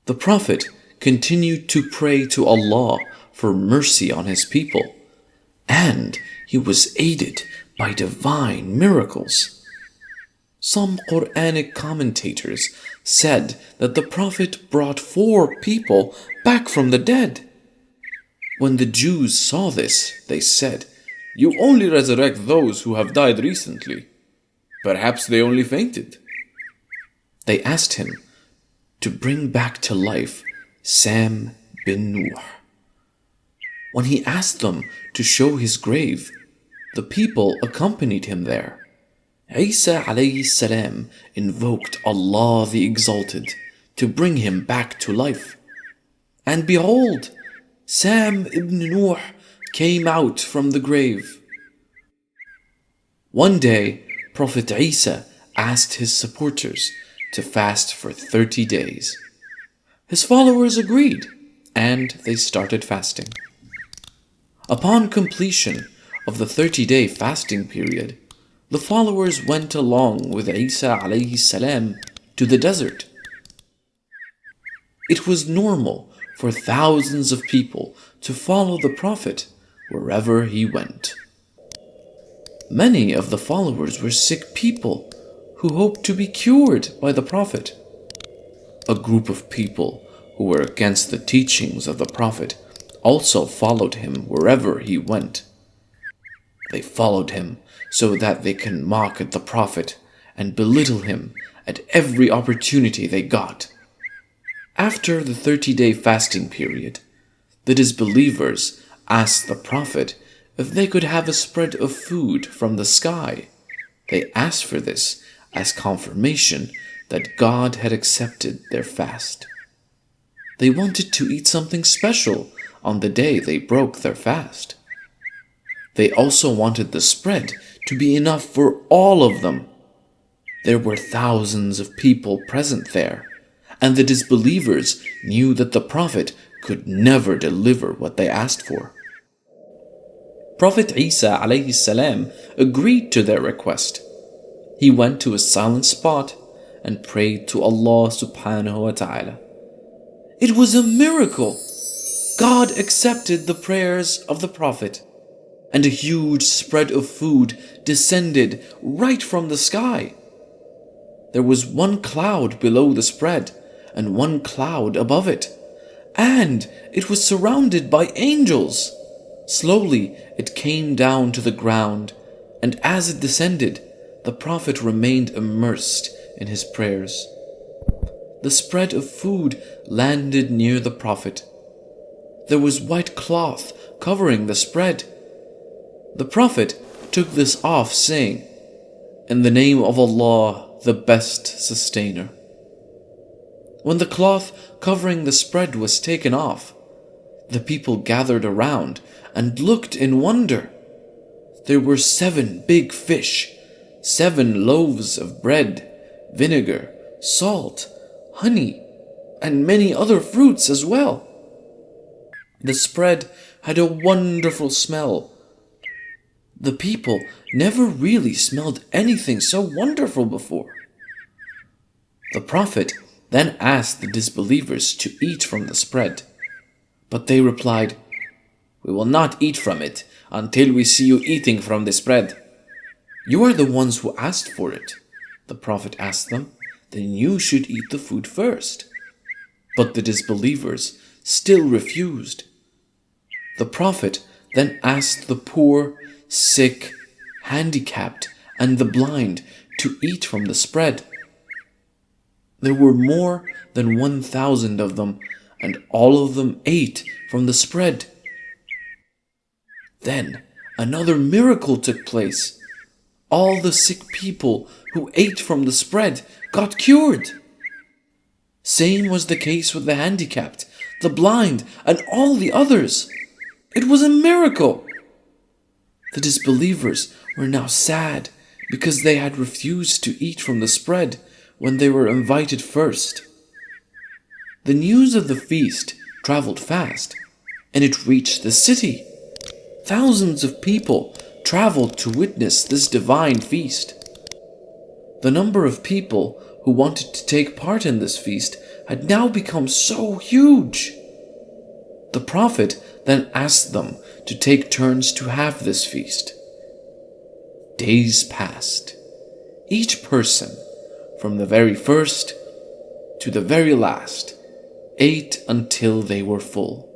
The Prophet continued to pray to Allah for mercy on his people, and he was aided by divine miracles. Some Quranic commentators said that the Prophet brought 4 people back from the dead. When the Jews saw this, they said, "You only resurrect those who have died recently. Perhaps they only fainted." They asked him to bring back to life Sam bin Nuh. When he asked them to show his grave, the people accompanied him there. Isa alayhi salam invoked Allah the Exalted to bring him back to life. And behold, Sam ibn Nuh came out from the grave. One day, Prophet Isa asked his supporters to fast for 30 days. His followers agreed, and they started fasting. Upon completion of the 30-day fasting period, the followers went along with Isa alayhi salam to the desert. It was normal for thousands of people to follow the Prophet wherever he went. Many of the followers were sick people who hoped to be cured by the Prophet. A group of people who were against the teachings of the Prophet also followed him wherever he went. They followed him so that they can mock at the Prophet and belittle him at every opportunity they got. After the 30-day fasting period, the disbelievers asked the Prophet if they could have a spread of food from the sky. They asked for this as confirmation that God had accepted their fast. They wanted to eat something special on the day they broke their fast. They also wanted the spread to be enough for all of them. There were thousands of people present there, and the disbelievers knew that the Prophet could never deliver what they asked for. Prophet Isa alayhi salam agreed to their request. He went to a silent spot and prayed to Allah subhanahu wa ta'ala. It was a miracle. God accepted the prayers of the Prophet, and a huge spread of food descended right from the sky. There was one cloud below the spread and one cloud above it, and it was surrounded by angels. Slowly it came down to the ground, and as it descended, the Prophet remained immersed in his prayers. The spread of food landed near the Prophet. There was white cloth covering the spread. The Prophet took this off, saying, "In the name of Allah, the best sustainer." When the cloth covering the spread was taken off, the people gathered around and looked in wonder. There were 7 big fish, 7 loaves of bread, vinegar, salt, honey, and many other fruits as well. The spread had a wonderful smell. The people never really smelled anything so wonderful before. The Prophet then asked the disbelievers to eat from the spread, but they replied, "We will not eat from it until we see you eating from the spread." "You are the ones who asked for it," the Prophet asked them. "Then you should eat the food first." But the disbelievers still refused. The Prophet then asked the poor, sick, handicapped, and the blind to eat from the spread. There were more than 1,000 of them, and all of them ate from the spread. Then another miracle took place. All the sick people who ate from the spread got cured. Same was the case with the handicapped, the blind, and all the others. It was a miracle. The disbelievers were now sad because they had refused to eat from the spread when they were invited first. The news of the feast traveled fast, and it reached the city. Thousands of people traveled to witness this divine feast. The number of people who wanted to take part in this feast had now become so huge. The Prophet then asked them to take turns to have this feast. Days passed. Each person, from the very first to the very last, ate until they were full.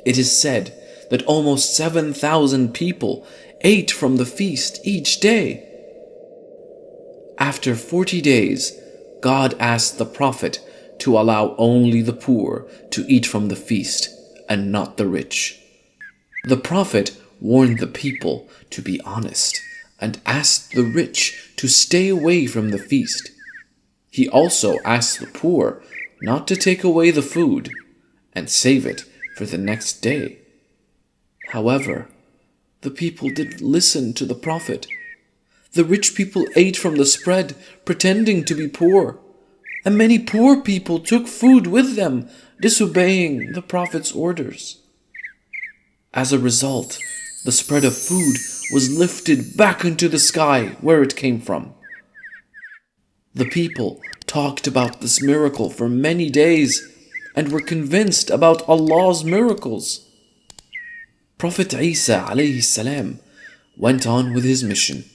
It is said that almost 7,000 people ate from the feast each day. After 40 days, God asked the Prophet to allow only the poor to eat from the feast and not the rich. The Prophet warned the people to be honest and asked the rich to stay away from the feast. He also asked the poor not to take away the food and save it for the next day. However, the people didn't listen to the Prophet. The rich people ate from the spread, pretending to be poor, and many poor people took food with them, disobeying the Prophet's orders. As a result, the spread of food was lifted back into the sky where it came from. The people talked about this miracle for many days and were convinced about Allah's miracles. Prophet Isa alayhi salam went on with his mission.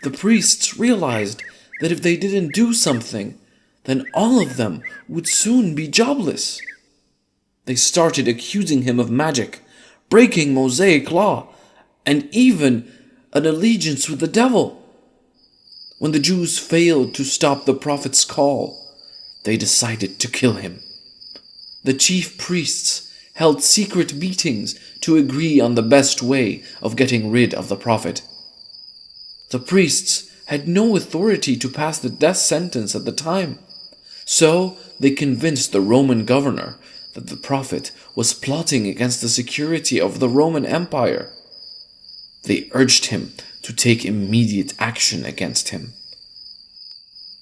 The priests realized that if they didn't do something, then all of them would soon be jobless. They started accusing him of magic, breaking Mosaic law, and even an allegiance with the devil. When the Jews failed to stop the Prophet's call, they decided to kill him. The chief priests held secret meetings to agree on the best way of getting rid of the Prophet. The priests had no authority to pass the death sentence at the time, so they convinced the Roman governor that the Prophet was plotting against the security of the Roman Empire. They urged him to take immediate action against him.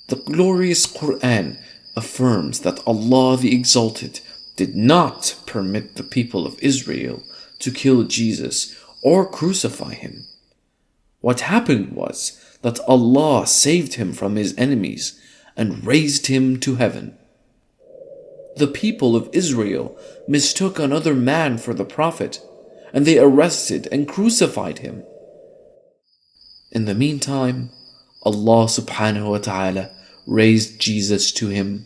The glorious Quran affirms that Allah the Exalted did not permit the people of Israel to kill Jesus or crucify him. What happened was that Allah saved him from his enemies and raised him to heaven. The people of Israel mistook another man for the Prophet, and they arrested and crucified him. In the meantime, Allah subhanahu wa ta'ala raised Jesus to him